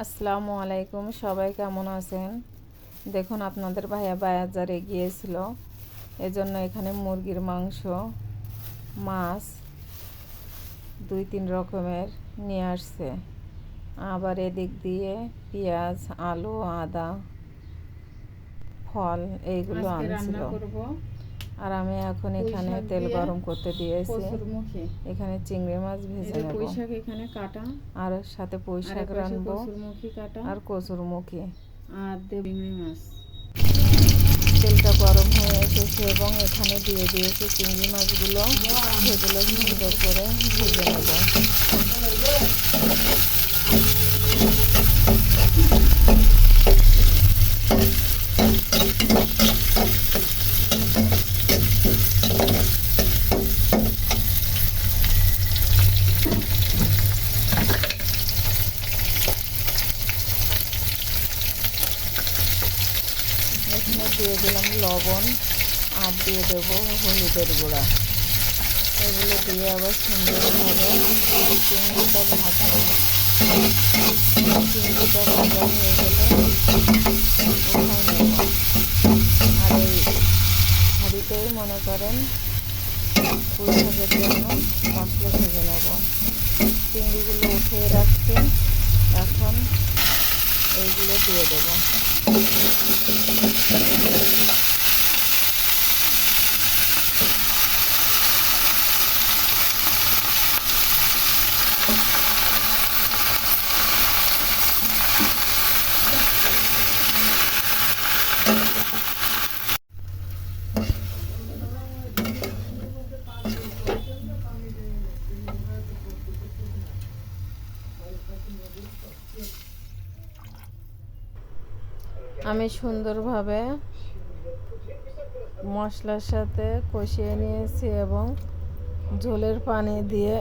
আসসালামু আলাইকুম, সবাই কেমন আছেন? দেখুন, আপনাদের ভাইয়া বাজারে গিয়েছিল, এজন্য এখানে মুরগির মাংস, মাছ 2-3 রকমের নিয়ে আসছে। আবার এদিক দিয়ে পেঁয়াজ, আলু, আদা, ফল এইগুলো আনছিল। আর আমি এখন এখানে তেল গরম করতে দিয়েছি। এখানে চিংড়ি মাছ ভেজে নেব, এখানে কাটা, আর সাথে পুঁই শাক রানবো, আর কচুরমুখী আর চিংড়ি মাছ। তেলটা গরম হয়ে এসেছে এবং এখানে দিয়ে দিয়েছি চিংড়ি মাছগুলো। সেগুলো সুন্দর করে ভেজে নেব। এখানে দিয়ে দিলাম লবণ, আর দিয়ে দেবো হলুদের গুঁড়া। এগুলো দিয়ে আবার সুন্দরভাবে চিংড়িটা ভাজবো। চিংড়িটা ভাজা হয়ে গেলে উঠাই নেব। আর এই হাঁড়িতেই মনে করেন পুঁই শাকের জন্য মশলা ভেজে নেব। চিংড়িগুলো উঠিয়ে রাখছি, এখন এইগুলো দিয়ে দেবো। আমি সুন্দরভাবে মশলার সাথে কষিয়ে নিয়েছি এবং ঝোলের পানি দিয়ে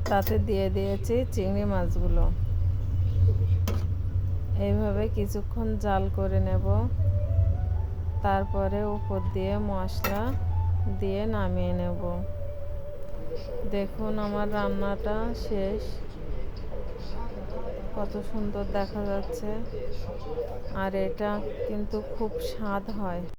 তাতে দিয়ে দিয়েছি চিংড়ি মাছগুলো। এইভাবে কিছুক্ষণ জাল করে নেব, তারপরে উপর দিয়ে মশলা দিয়ে নামিয়ে নেব। দেখুন, আমার রান্নাটা শেষ। কত সুন্দর দেখা যাচ্ছে, আর এটা কিন্তু খুব স্বাদ হয়।